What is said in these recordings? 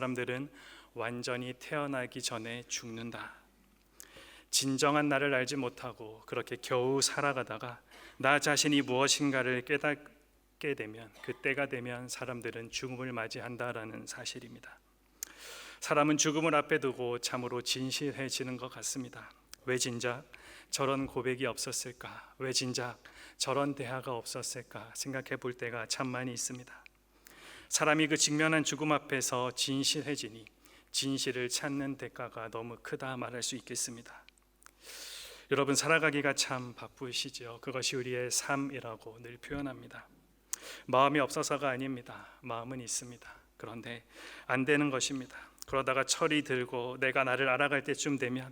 사람들은 완전히 태어나기 전에 죽는다. 진정한 나를 알지 못하고 그렇게 겨우 살아가다가 나 자신이 무엇인가를 깨닫게 되면, 그때가 되면 사람들은 죽음을 맞이한다라는 사실입니다. 사람은 죽음을 앞에 두고 참으로 진실해지는 것 같습니다. 왜 진작 저런 고백이 없었을까? 왜 진작 저런 대화가 없었을까? 생각해 볼 때가 참 많이 있습니다. 사람이 그 직면한 죽음 앞에서 진실해지니 진실을 찾는 대가가 너무 크다 말할 수 있겠습니다. 여러분, 살아가기가 참 바쁘시죠. 그것이 우리의 삶이라고 늘 표현합니다. 마음이 없어서가 아닙니다. 마음은 있습니다. 그런데 안 되는 것입니다. 그러다가 철이 들고 내가 나를 알아갈 때쯤 되면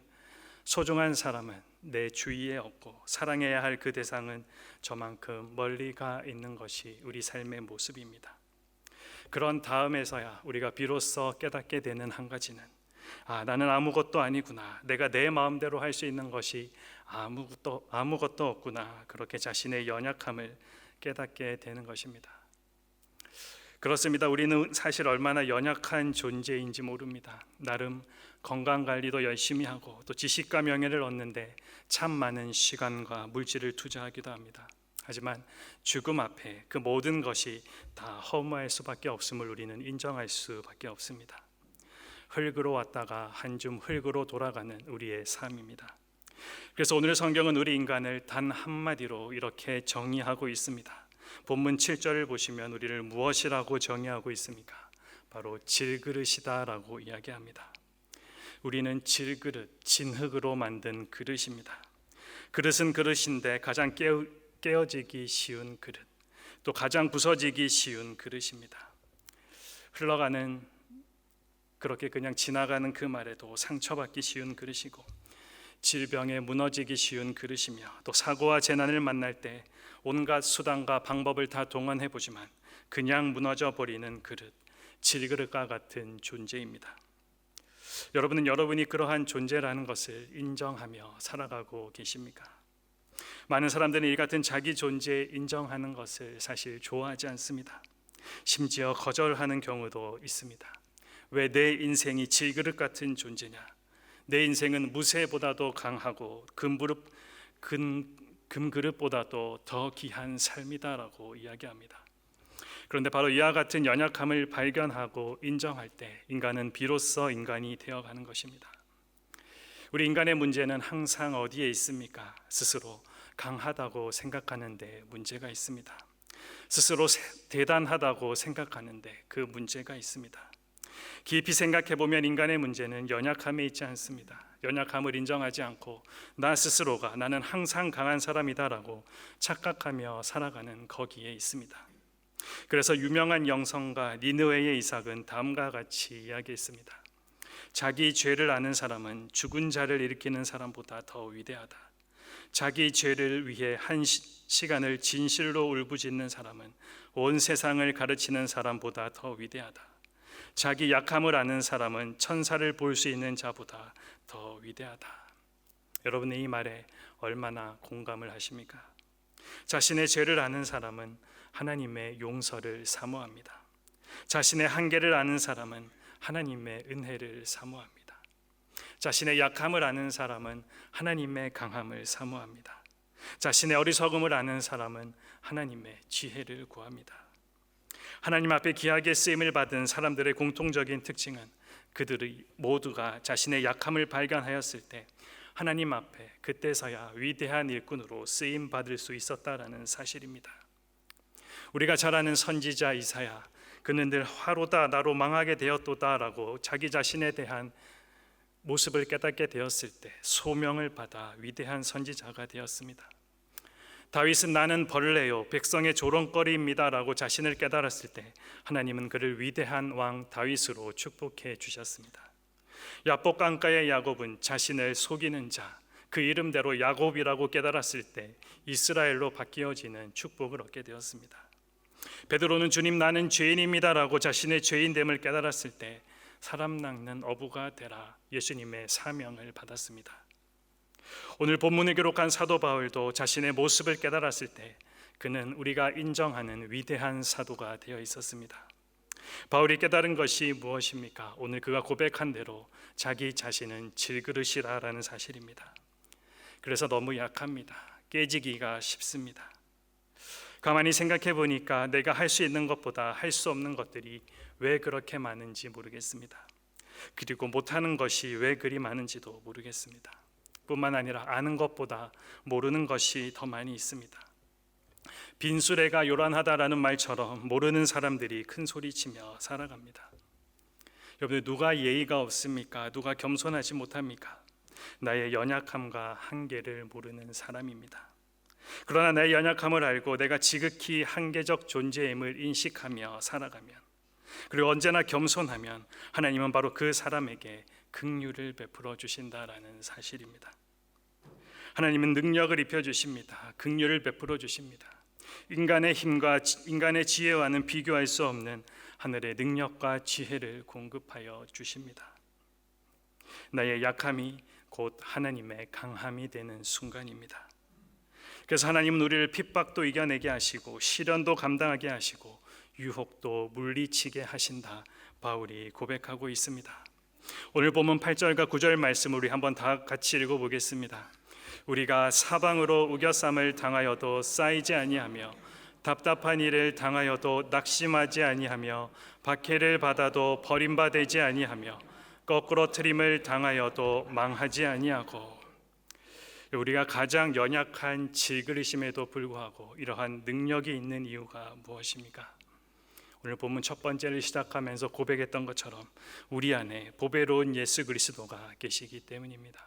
소중한 사람은 내 주위에 없고 사랑해야 할 그 대상은 저만큼 멀리 가 있는 것이 우리 삶의 모습입니다. 그런 다음에서야 우리가 비로소 깨닫게 되는 한 가지는, 나는 아무것도 아니구나, 내가 내 마음대로 할 수 있는 것이 아무것도 없구나, 그렇게 자신의 연약함을 깨닫게 되는 것입니다. 그렇습니다. 우리는 사실 얼마나 연약한 존재인지 모릅니다. 나름 건강관리도 열심히 하고 또 지식과 명예를 얻는데 참 많은 시간과 물질을 투자하기도 합니다. 하지만 죽음 앞에 그 모든 것이 다 허무할 수밖에 없음을 우리는 인정할 수밖에 없습니다. 흙으로 왔다가 한 줌 흙으로 돌아가는 우리의 삶입니다. 그래서 오늘 성경은 우리 인간을 단 한마디로 이렇게 정의하고 있습니다. 본문 7절을 보시면 우리를 무엇이라고 정의하고 있습니까? 바로 질그릇이다라고 이야기합니다. 우리는 질그릇, 진흙으로 만든 그릇입니다. 그릇은 그릇인데 가장 깨어지기 쉬운 그릇, 또 가장 부서지기 쉬운 그릇입니다. 흘러가는, 그렇게 그냥 지나가는 그 말에도 상처받기 쉬운 그릇이고, 질병에 무너지기 쉬운 그릇이며, 또 사고와 재난을 만날 때 온갖 수단과 방법을 다 동원해 보지만 그냥 무너져 버리는 그릇, 질그릇과 같은 존재입니다. 여러분은 여러분이 그러한 존재라는 것을 인정하며 살아가고 계십니까? 많은 사람들은 이 같은 자기 존재 인정하는 것을 사실 좋아하지 않습니다. 심지어 거절하는 경우도 있습니다. 왜 내 인생이 질그릇 같은 존재냐? 내 인생은 무쇠보다도 강하고 금그릇보다도 더 귀한 삶이다라고 이야기합니다. 그런데 바로 이와 같은 연약함을 발견하고 인정할 때 인간은 비로소 인간이 되어가는 것입니다. 우리 인간의 문제는 항상 어디에 있습니까? 스스로 강하다고 생각하는 데 문제가 있습니다. 스스로 대단하다고 생각하는데 그 문제가 있습니다. 깊이 생각해 보면 인간의 문제는 연약함에 있지 않습니다. 연약함을 인정하지 않고 나 스스로가 나는 항상 강한 사람이다라고 착각하며 살아가는 거기에 있습니다. 그래서 유명한 영성가 니느웨의 이삭은 다음과 같이 이야기했습니다. 자기 죄를 아는 사람은 죽은 자를 일으키는 사람보다 더 위대하다. 자기 죄를 위해 한 시간을 진실로 울부짖는 사람은 온 세상을 가르치는 사람보다 더 위대하다. 자기 약함을 아는 사람은 천사를 볼 수 있는 자보다 더 위대하다. 여러분의 이 말에 얼마나 공감을 하십니까? 자신의 죄를 아는 사람은 하나님의 용서를 사모합니다. 자신의 한계를 아는 사람은 하나님의 은혜를 사모합니다. 자신의 약함을 아는 사람은 하나님의 강함을 사모합니다. 자신의 어리석음을 아는 사람은 하나님의 지혜를 구합니다. 하나님 앞에 귀하게 쓰임을 받은 사람들의 공통적인 특징은 그들이 모두가 자신의 약함을 발견하였을 때 하나님 앞에 그때서야 위대한 일꾼으로 쓰임 받을 수 있었다라는 사실입니다. 우리가 잘 아는 선지자 이사야, 그는 늘 화로다 나로 망하게 되었도다라고 자기 자신에 대한 모습을 깨닫게 되었을 때 소명을 받아 위대한 선지자가 되었습니다. 다윗은 나는 벌레요 백성의 조롱거리입니다라고 자신을 깨달았을 때 하나님은 그를 위대한 왕 다윗으로 축복해 주셨습니다. 야복 강가의 야곱은 자신을 속이는 자, 그 이름대로 야곱이라고 깨달았을 때 이스라엘로 바뀌어지는 축복을 얻게 되었습니다. 베드로는 주님 나는 죄인입니다라고 자신의 죄인됨을 깨달았을 때 사람 낚는 어부가 되라 예수님의 사명을 받았습니다. 오늘 본문을 기록한 사도 바울도 자신의 모습을 깨달았을 때 그는 우리가 인정하는 위대한 사도가 되어 있었습니다. 바울이 깨달은 것이 무엇입니까? 오늘 그가 고백한 대로 자기 자신은 질그릇이라는 사실입니다. 그래서 너무 약합니다. 깨지기가 쉽습니다. 가만히 생각해 보니까 내가 할 수 있는 것보다 할 수 없는 것들이 왜 그렇게 많은지 모르겠습니다. 그리고 못하는 것이 왜 그리 많은지도 모르겠습니다. 뿐만 아니라 아는 것보다 모르는 것이 더 많이 있습니다. 빈수레가 요란하다라는 말처럼 모르는 사람들이 큰 소리치며 살아갑니다. 여러분, 누가 예의가 없습니까? 누가 겸손하지 못합니까? 나의 연약함과 한계를 모르는 사람입니다. 그러나 나의 연약함을 알고 내가 지극히 한계적 존재임을 인식하며 살아가면, 그리고 언제나 겸손하면 하나님은 바로 그 사람에게 긍휼을 베풀어 주신다라는 사실입니다. 하나님은 능력을 입혀 주십니다. 긍휼을 베풀어 주십니다. 인간의 힘과 인간의 지혜와는 비교할 수 없는 하늘의 능력과 지혜를 공급하여 주십니다. 나의 약함이 곧 하나님의 강함이 되는 순간입니다. 그래서 하나님은 우리를 핍박도 이겨내게 하시고 시련도 감당하게 하시고 유혹도 물리치게 하신다, 바울이 고백하고 있습니다. 오늘 본문 8절과 9절 말씀을 우리 한번 다 같이 읽어보겠습니다. 우리가 사방으로 우겨쌈을 당하여도 쌓이지 아니하며 답답한 일을 당하여도 낙심하지 아니하며 박해를 받아도 버림받지 아니하며 거꾸로 트림을 당하여도 망하지 아니하고. 우리가 가장 연약한 질그릇임에도 불구하고 이러한 능력이 있는 이유가 무엇입니까? 오늘 본문 첫 번째를 시작하면서 고백했던 것처럼 우리 안에 보배로운 예수 그리스도가 계시기 때문입니다.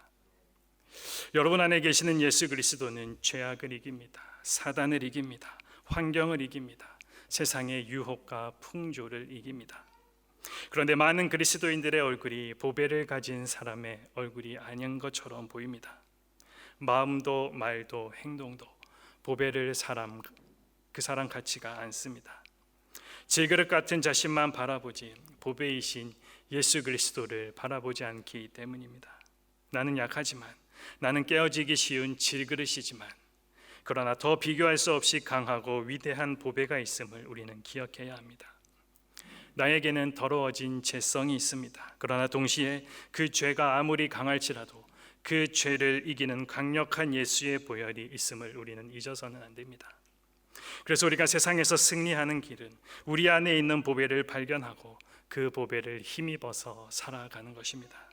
여러분 안에 계시는 예수 그리스도는 죄악을 이깁니다. 사단을 이깁니다. 환경을 이깁니다. 세상의 유혹과 풍조를 이깁니다. 그런데 많은 그리스도인들의 얼굴이 보배를 가진 사람의 얼굴이 아닌 것처럼 보입니다. 마음도 말도 행동도 보배를 그 사람 같지가 않습니다. 질그릇 같은 자신만 바라보지 보배이신 예수 그리스도를 바라보지 않기 때문입니다. 나는 약하지만, 나는 깨어지기 쉬운 질그릇이지만, 그러나 더 비교할 수 없이 강하고 위대한 보배가 있음을 우리는 기억해야 합니다. 나에게는 더러워진 죄성이 있습니다. 그러나 동시에 그 죄가 아무리 강할지라도 그 죄를 이기는 강력한 예수의 보혈이 있음을 우리는 잊어서는 안 됩니다. 그래서 우리가 세상에서 승리하는 길은 우리 안에 있는 보배를 발견하고 그 보배를 힘입어서 살아가는 것입니다.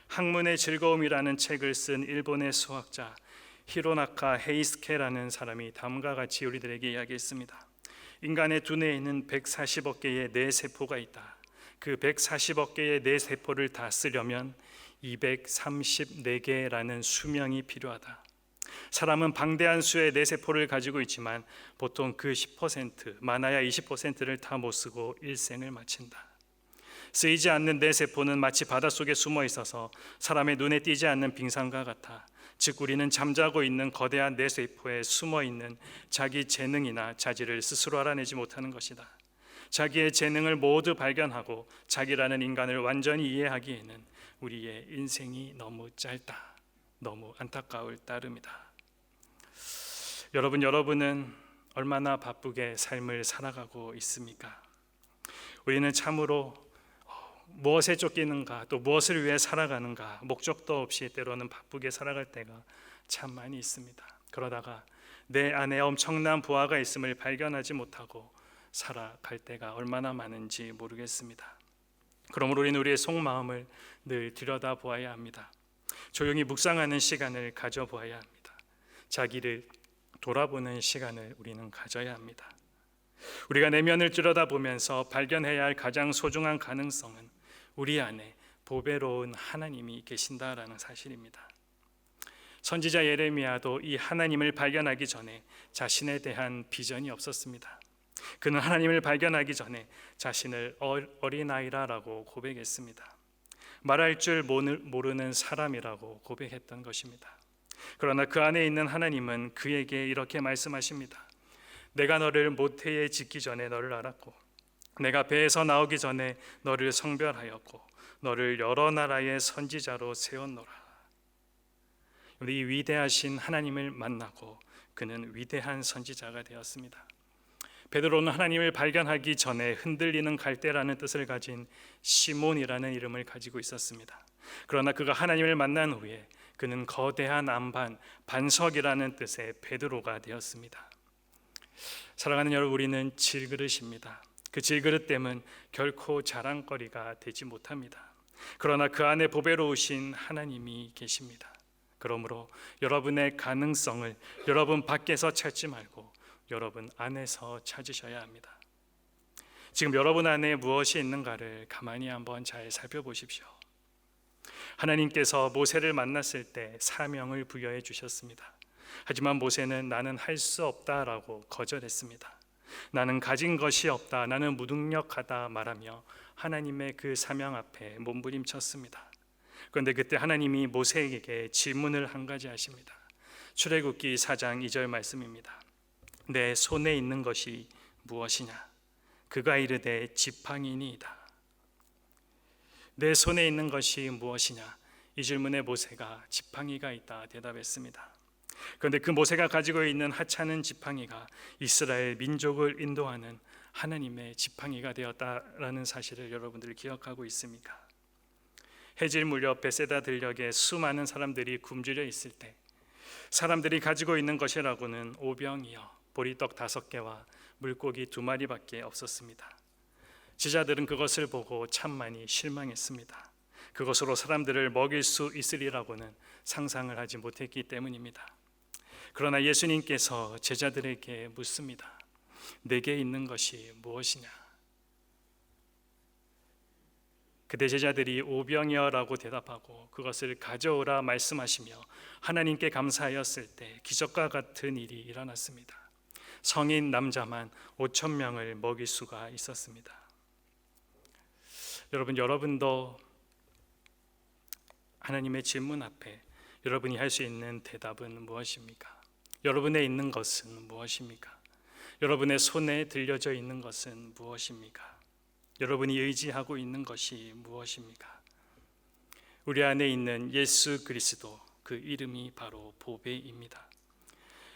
학문의 즐거움이라는 책을 쓴 일본의 수학자 히로나카 헤이스케라는 사람이 다음과 같이 우리들에게 이야기했습니다. 인간의 두뇌에 있는 140억 개의 뇌세포가 있다. 그 140억 개의 뇌세포를 다 쓰려면 234개라는 수명이 필요하다. 사람은 방대한 수의 뇌세포를 가지고 있지만 보통 그 10%, 많아야 20%를 다 못 쓰고 일생을 마친다. 쓰이지 않는 뇌세포는 마치 바닷속에 숨어 있어서 사람의 눈에 띄지 않는 빙산과 같아. 즉 우리는 잠자고 있는 거대한 뇌세포에 숨어 있는 자기 재능이나 자질을 스스로 알아내지 못하는 것이다. 자기의 재능을 모두 발견하고 자기라는 인간을 완전히 이해하기에는 우리의 인생이 너무 짧다. 너무 안타까울 따름이다. 여러분은 얼마나 바쁘게 삶을 살아가고 있습니까? 우리는 참으로 무엇에 쫓기는가, 또 무엇을 위해 살아가는가, 목적도 없이 때로는 바쁘게 살아갈 때가 참 많이 있습니다. 그러다가 내 안에 엄청난 부하가 있음을 발견하지 못하고 살아갈 때가 얼마나 많은지 모르겠습니다. 그러므로 우리는 우리의 속마음을 늘 들여다보아야 합니다. 조용히 묵상하는 시간을 가져보아야 합니다. 자기를 돌아보는 시간을 우리는 가져야 합니다. 우리가 내면을 들여다보면서 발견해야 할 가장 소중한 가능성은 우리 안에 보배로운 하나님이 계신다라는 사실입니다. 선지자 예레미야도 이 하나님을 발견하기 전에 자신에 대한 비전이 없었습니다. 그는 하나님을 발견하기 전에 자신을 어린아이라고 고백했습니다. 말할 줄 모르는 사람이라고 고백했던 것입니다. 그러나 그 안에 있는 하나님은 그에게 이렇게 말씀하십니다. 내가 너를 모태에 짓기 전에 너를 알았고 내가 배에서 나오기 전에 너를 성별하였고 너를 여러 나라의 선지자로 세웠노라. 이 위대하신 하나님을 만나고 그는 위대한 선지자가 되었습니다. 베드로는 하나님을 발견하기 전에 흔들리는 갈대라는 뜻을 가진 시몬이라는 이름을 가지고 있었습니다. 그러나 그가 하나님을 만난 후에 그는 거대한 안반, 반석이라는 뜻의 베드로가 되었습니다. 사랑하는 여러분, 우리는 질그릇입니다. 그 질그릇됨은 결코 자랑거리가 되지 못합니다. 그러나 그 안에 보배로우신 하나님이 계십니다. 그러므로 여러분의 가능성을 여러분 밖에서 찾지 말고 여러분 안에서 찾으셔야 합니다. 지금 여러분 안에 무엇이 있는가를 가만히 한번 잘 살펴보십시오. 하나님께서 모세를 만났을 때 사명을 부여해 주셨습니다. 하지만 모세는 나는 할 수 없다라고 거절했습니다. 나는 가진 것이 없다, 나는 무능력하다 말하며 하나님의 그 사명 앞에 몸부림쳤습니다. 그런데 그때 하나님이 모세에게 질문을 한 가지 하십니다. 출애굽기 4장 2절 말씀입니다. 내 손에 있는 것이 무엇이냐? 그가 이르되 지팡이니이다. 내 손에 있는 것이 무엇이냐? 이 질문에 모세가 지팡이가 있다 대답했습니다. 그런데 그 모세가 가지고 있는 하찮은 지팡이가 이스라엘 민족을 인도하는 하나님의 지팡이가 되었다라는 사실을 여러분들 기억하고 있습니까? 해질 무렵 베세다 들녘에 수많은 사람들이 굶주려 있을 때 사람들이 가지고 있는 것이라고는 오병이어 보리떡 5개와 물고기 2마리밖에 없었습니다. 지자들은 그것을 보고 참 많이 실망했습니다. 그것으로 사람들을 먹일 수 있으리라고는 상상을 하지 못했기 때문입니다. 그러나 예수님께서 제자들에게 묻습니다. 내게 있는 것이 무엇이냐? 그때 제자들이 오병이어라고 대답하고 그것을 가져오라 말씀하시며 하나님께 감사하였을 때 기적과 같은 일이 일어났습니다. 성인 남자만 5,000명을 먹일 수가 있었습니다. 여러분, 여러분도 하나님의 질문 앞에 여러분이 할 수 있는 대답은 무엇입니까? 여러분의 있는 것은 무엇입니까? 여러분의 손에 들려져 있는 것은 무엇입니까? 여러분이 의지하고 있는 것이 무엇입니까? 우리 안에 있는 예수 그리스도, 그 이름이 바로 보배입니다.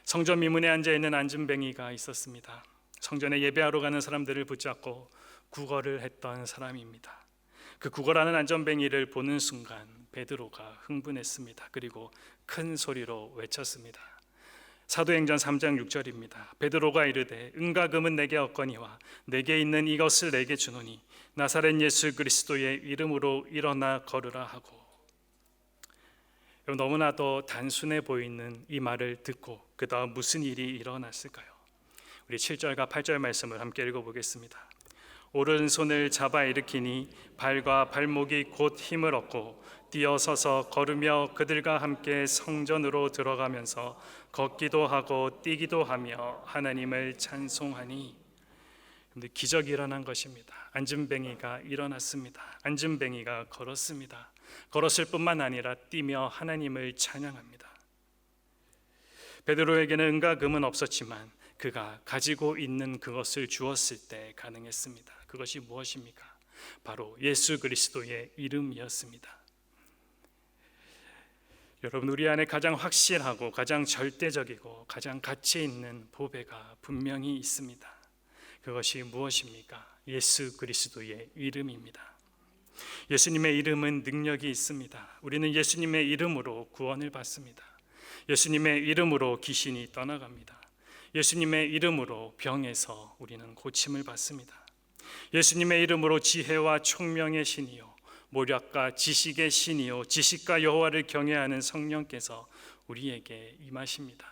성전 미문에 앉아있는 안진뱅이가 있었습니다. 성전에 예배하러 가는 사람들을 붙잡고 구걸을 했던 사람입니다. 그 구걸하는 안전뱅이를 보는 순간 베드로가 흥분했습니다. 그리고 큰 소리로 외쳤습니다. 사도행전 3장 6절입니다. 베드로가 이르되 은과 금은 내게 없거니와 내게 있는 이것을 내게 주노니 나사렛 예수 그리스도의 이름으로 일어나 걸으라 하고. 너무나도 단순해 보이는 이 말을 듣고 그 다음 무슨 일이 일어났을까요? 우리 7절과 8절 말씀을 함께 읽어보겠습니다. 오른손을 잡아 일으키니 발과 발목이 곧 힘을 얻고 뛰어서서 걸으며 그들과 함께 성전으로 들어가면서 걷기도 하고 뛰기도 하며 하나님을 찬송하니. 기적이 일어난 것입니다. 안진뱅이가 일어났습니다. 안진뱅이가 걸었습니다. 걸었을 뿐만 아니라 뛰며 하나님을 찬양합니다. 베드로에게는 은과 금은 없었지만 그가 가지고 있는 그것을 주었을 때 가능했습니다. 그것이 무엇입니까? 바로 예수 그리스도의 이름이었습니다. 여러분, 우리 안에 가장 확실하고 가장 절대적이고 가장 가치 있는 보배가 분명히 있습니다. 그것이 무엇입니까? 예수 그리스도의 이름입니다. 예수님의 이름은 능력이 있습니다. 우리는 예수님의 이름으로 구원을 받습니다. 예수님의 이름으로 귀신이 떠나갑니다. 예수님의 이름으로 병에서 우리는 고침을 받습니다. 예수님의 이름으로 지혜와 총명의 신이요 모략과 지식의 신이요 지식과 여호와를 경외하는 성령께서 우리에게 임하십니다.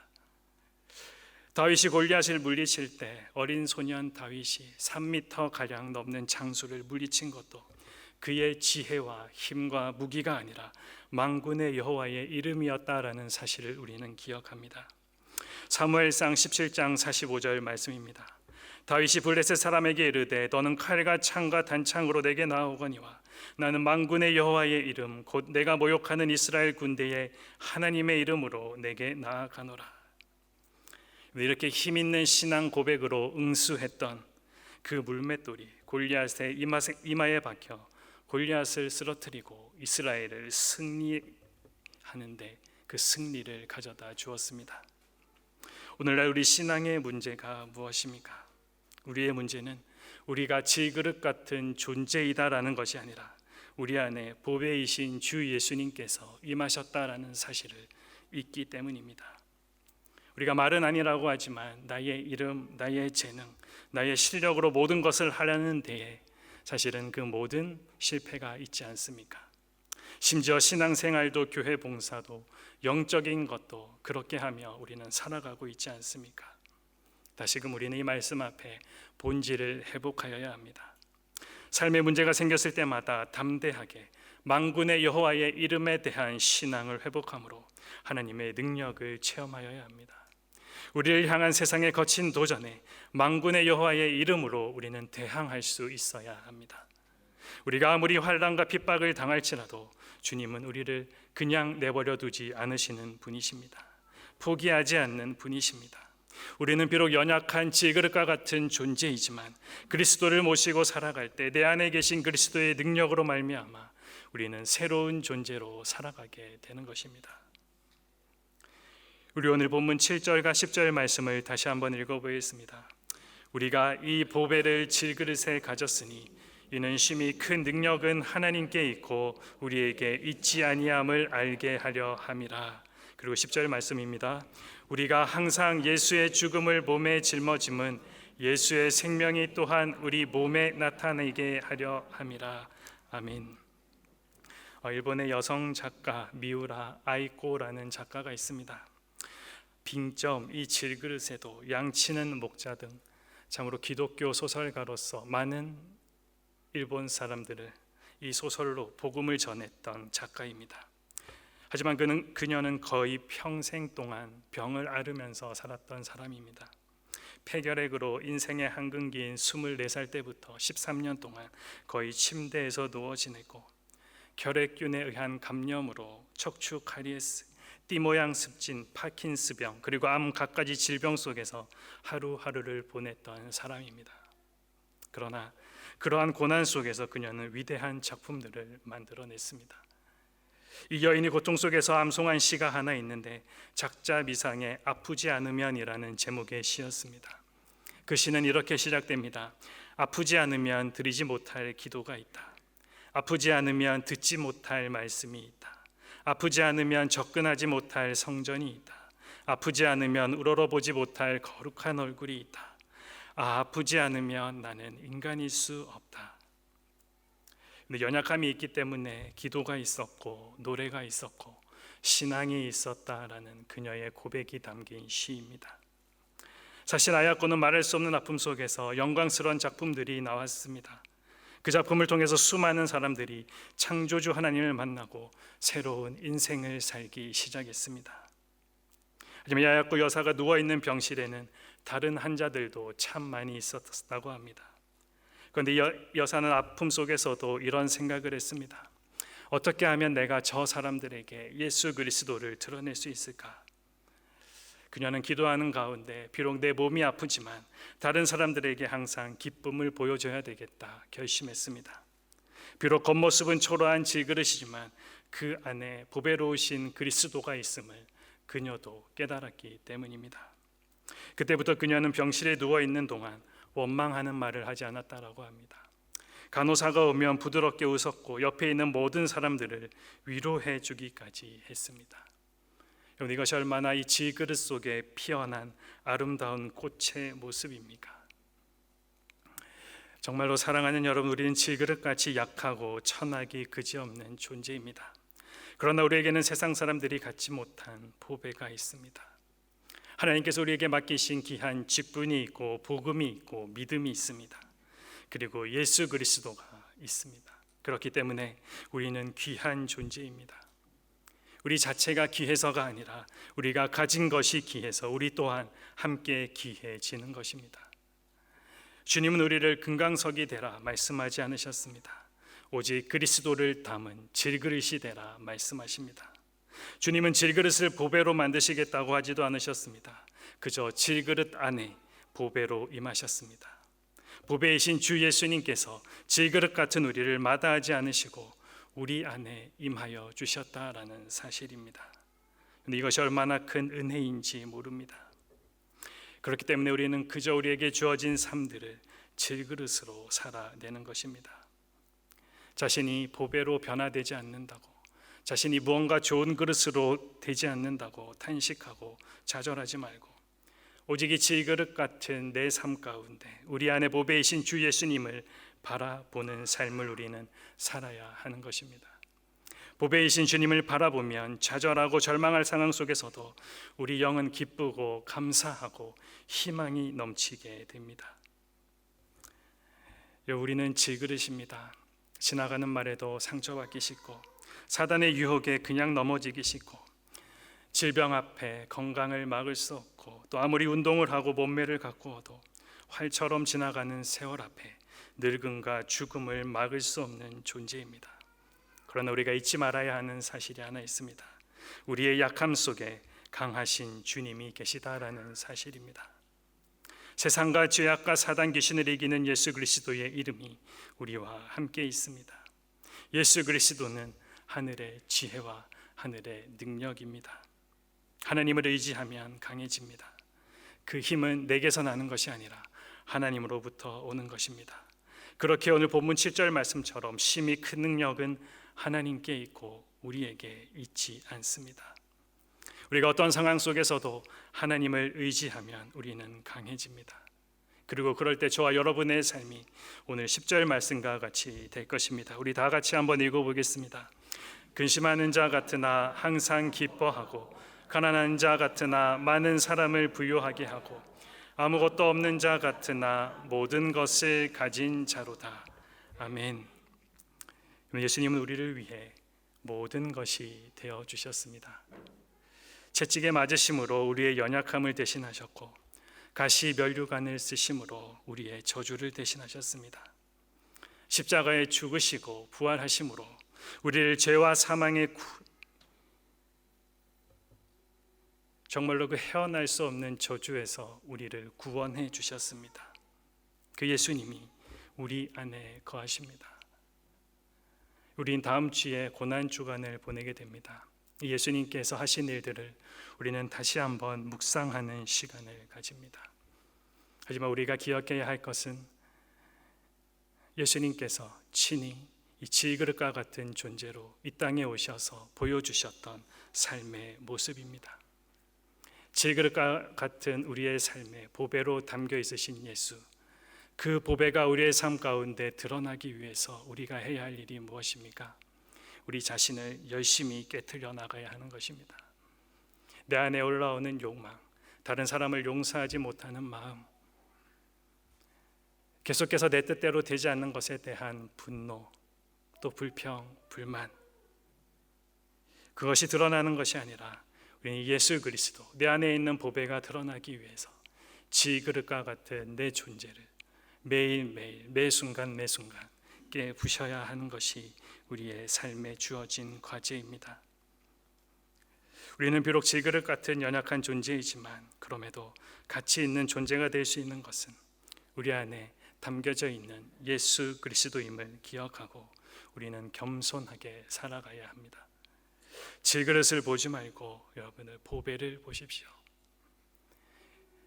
다윗이 골리앗을 물리칠 때 어린 소년 다윗이 3m 가량 넘는 장수를 물리친 것도 그의 지혜와 힘과 무기가 아니라 만군의 여호와의 이름이었다라는 사실을 우리는 기억합니다. 사무엘상 17장 45절 말씀입니다. 다윗이 블레셋 사람에게 이르되 너는 칼과 창과 단창으로 내게 나아오거니와 나는 만군의 여호와의 이름 곧 내가 모욕하는 이스라엘 군대의 하나님의 이름으로 내게 나아가노라. 이렇게 힘있는 신앙 고백으로 응수했던 그 물맷돌이 골리앗의 이마에 박혀 골리앗을 쓰러뜨리고 이스라엘을 승리하는데 그 승리를 가져다 주었습니다. 오늘날 우리 신앙의 문제가 무엇입니까? 우리의 문제는 우리가 질그릇 같은 존재이다라는 것이 아니라 우리 안에 보배이신 주 예수님께서 임하셨다라는 사실을 잊기 때문입니다. 우리가 말은 아니라고 하지만 나의 이름, 나의 재능, 나의 실력으로 모든 것을 하려는 데에 사실은 그 모든 실패가 있지 않습니까? 심지어 신앙생활도 교회 봉사도 영적인 것도 그렇게 하며 우리는 살아가고 있지 않습니까? 다시금 우리는 이 말씀 앞에 본질을 회복하여야 합니다. 삶의 문제가 생겼을 때마다 담대하게 만군의 여호와의 이름에 대한 신앙을 회복함으로 하나님의 능력을 체험하여야 합니다. 우리를 향한 세상의 거친 도전에 만군의 여호와의 이름으로 우리는 대항할 수 있어야 합니다. 우리가 아무리 환난과 핍박을 당할지라도 주님은 우리를 그냥 내버려 두지 않으시는 분이십니다. 포기하지 않는 분이십니다. 우리는 비록 연약한 질그릇과 같은 존재이지만 그리스도를 모시고 살아갈 때 내 안에 계신 그리스도의 능력으로 말미암아 우리는 새로운 존재로 살아가게 되는 것입니다. 우리 오늘 본문 7절과 10절 말씀을 다시 한번 읽어보겠습니다. 우리가 이 보배를 질그릇에 가졌으니 이는 심히 큰 능력은 하나님께 있고 우리에게 있지 아니함을 알게 하려 함이라. 그리고 10절 말씀입니다. 우리가 항상 예수의 죽음을 몸에 짊어짐은 예수의 생명이 또한 우리 몸에 나타나게 하려 함이라. 아멘. 일본의 여성 작가 미우라 아이코라는 작가가 있습니다. 빙점, 이 질그릇에도 양치는 목자 등 참으로 기독교 소설가로서 많은 일본 사람들을 이 소설로 복음을 전했던 작가입니다. 하지만 그녀는 거의 평생 동안 병을 앓으면서 살았던 사람입니다. 폐결핵으로 인생의 한근기인 24살 때부터 13년 동안 거의 침대에서 누워 지내고 결핵균에 의한 감염으로 척추 카리에스, 띠 모양 습진, 파킨스병 그리고 암 갖가지 질병 속에서 하루하루를 보냈던 사람입니다. 그러나 그러한 고난 속에서 그녀는 위대한 작품들을 만들어냈습니다. 이 여인이 고통 속에서 암송한 시가 하나 있는데 작자 미상의 아프지 않으면이라는 제목의 시였습니다. 그 시는 이렇게 시작됩니다. 아프지 않으면 드리지 못할 기도가 있다. 아프지 않으면 듣지 못할 말씀이 있다. 아프지 않으면 접근하지 못할 성전이 있다. 아프지 않으면 우러러보지 못할 거룩한 얼굴이 있다. 아프지 않으면 나는 인간일 수 없다. 근데 연약함이 있기 때문에 기도가 있었고 노래가 있었고 신앙이 있었다라는 그녀의 고백이 담긴 시입니다. 사실 아야코는 말할 수 없는 아픔 속에서 영광스러운 작품들이 나왔습니다. 그 작품을 통해서 수많은 사람들이 창조주 하나님을 만나고 새로운 인생을 살기 시작했습니다. 하지만 야야코 여사가 누워있는 병실에는 다른 환자들도 참 많이 있었다고 합니다. 그런데 여사는 아픔 속에서도 이런 생각을 했습니다. 어떻게 하면 내가 저 사람들에게 예수 그리스도를 드러낼 수 있을까? 그녀는 기도하는 가운데 비록 내 몸이 아프지만 다른 사람들에게 항상 기쁨을 보여줘야 되겠다 결심했습니다. 비록 겉모습은 초라한 질그릇이지만 그 안에 보배로우신 그리스도가 있음을 그녀도 깨달았기 때문입니다. 그때부터 그녀는 병실에 누워있는 동안 원망하는 말을 하지 않았다라고 합니다. 간호사가 오면 부드럽게 웃었고 옆에 있는 모든 사람들을 위로해 주기까지 했습니다. 여러분, 이것이 얼마나 이 질그릇 속에 피어난 아름다운 꽃의 모습입니까? 정말로 사랑하는 여러분, 우리는 질그릇같이 약하고 천하기 그지없는 존재입니다. 그러나 우리에게는 세상 사람들이 갖지 못한 보배가 있습니다. 하나님께서 우리에게 맡기신 귀한 직분이 있고 복음이 있고 믿음이 있습니다. 그리고 예수 그리스도가 있습니다. 그렇기 때문에 우리는 귀한 존재입니다. 우리 자체가 귀해서가 아니라 우리가 가진 것이 귀해서 우리 또한 함께 귀해지는 것입니다. 주님은 우리를 금강석이 되라 말씀하지 않으셨습니다. 오직 그리스도를 담은 질그릇이 되라 말씀하십니다. 주님은 질그릇을 보배로 만드시겠다고 하지도 않으셨습니다. 그저 질그릇 안에 보배로 임하셨습니다. 보배이신 주 예수님께서 질그릇 같은 우리를 마다하지 않으시고 우리 안에 임하여 주셨다라는 사실입니다. 근데 이것이 얼마나 큰 은혜인지 모릅니다. 그렇기 때문에 우리는 그저 우리에게 주어진 삶들을 질그릇으로 살아내는 것입니다. 자신이 보배로 변화되지 않는다고, 자신이 무언가 좋은 그릇으로 되지 않는다고 탄식하고 좌절하지 말고, 오직 이 질그릇 같은 내 삶 가운데 우리 안에 보배이신 주 예수님을 바라보는 삶을 우리는 살아야 하는 것입니다. 보배이신 주님을 바라보면 좌절하고 절망할 상황 속에서도 우리 영은 기쁘고 감사하고 희망이 넘치게 됩니다. 우리는 질그릇입니다. 지나가는 말에도 상처받기 싫고, 사단의 유혹에 그냥 넘어지기 싫고, 질병 앞에 건강을 막을 수 없고, 또 아무리 운동을 하고 몸매를 가꾸어도 활처럼 지나가는 세월 앞에 늙음과 죽음을 막을 수 없는 존재입니다. 그러나 우리가 잊지 말아야 하는 사실이 하나 있습니다. 우리의 약함 속에 강하신 주님이 계시다라는 사실입니다. 세상과 죄악과 사단 귀신을 이기는 예수 그리스도의 이름이 우리와 함께 있습니다. 예수 그리스도는 하늘의 지혜와 하늘의 능력입니다. 하나님을 의지하면 강해집니다. 그 힘은 내게서 나는 것이 아니라 하나님으로부터 오는 것입니다. 그렇게 오늘 본문 7절 말씀처럼 심히 큰 능력은 하나님께 있고 우리에게 있지 않습니다. 우리가 어떤 상황 속에서도 하나님을 의지하면 우리는 강해집니다. 그리고 그럴 때 저와 여러분의 삶이 오늘 10절 말씀과 같이 될 것입니다. 우리 다 같이 한번 읽어보겠습니다. 근심하는 자 같으나 항상 기뻐하고, 가난한 자 같으나 많은 사람을 부유하게 하고, 아무것도 없는 자 같으나 모든 것을 가진 자로다. 아멘. 예수님은 우리를 위해 모든 것이 되어 주셨습니다. 채찍에 맞으심으로 우리의 연약함을 대신하셨고, 가시 면류관을 쓰심으로 우리의 저주를 대신하셨습니다. 십자가에 죽으시고 부활하심으로 우리를 죄와 사망의 정말로 그 헤어날 수 없는 저주에서 우리를 구원해 주셨습니다. 그 예수님이 우리 안에 거하십니다. 우린 다음 주에 고난 주간을 보내게 됩니다. 예수님께서 하신 일들을 우리는 다시 한번 묵상하는 시간을 가집니다. 하지만 우리가 기억해야 할 것은 예수님께서 친히 이 질그릇과 같은 존재로 이 땅에 오셔서 보여주셨던 삶의 모습입니다. 질그릇과 같은 우리의 삶에 보배로 담겨 있으신 예수, 그 보배가 우리의 삶 가운데 드러나기 위해서 우리가 해야 할 일이 무엇입니까? 우리 자신을 열심히 깨트려 나가야 하는 것입니다. 내 안에 올라오는 욕망, 다른 사람을 용서하지 못하는 마음, 계속해서 내 뜻대로 되지 않는 것에 대한 분노, 또 불평, 불만, 그것이 드러나는 것이 아니라 우리는 예수 그리스도, 내 안에 있는 보배가 드러나기 위해서 질그릇과 같은 내 존재를 매일매일 매순간 매순간 깨부셔야 하는 것이 우리의 삶에 주어진 과제입니다. 우리는 비록 질그릇 같은 연약한 존재이지만 그럼에도 가치 있는 존재가 될 수 있는 것은 우리 안에 담겨져 있는 예수 그리스도임을 기억하고 우리는 겸손하게 살아가야 합니다. 질그릇을 보지 말고 여러분의 보배를 보십시오.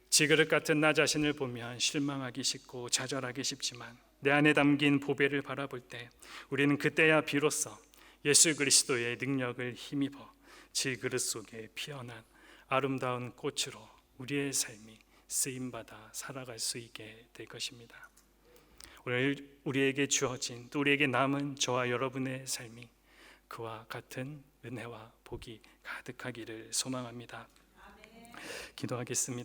질그릇 같은 나 자신을 보면 실망하기 쉽고 좌절하기 쉽지만 내 안에 담긴 보배를 바라볼 때 우리는 그때야 비로소 예수 그리스도의 능력을 힘입어 질그릇 속에 피어난 아름다운 꽃으로 우리의 삶이 쓰임받아 살아갈 수 있게 될 것입니다. 오늘 우리에게 주어진, 또 우리에게 남은 저와 여러분의 삶이 그와 같은 은혜와 복이 가득하기를 소망합니다. 기도하겠습니다.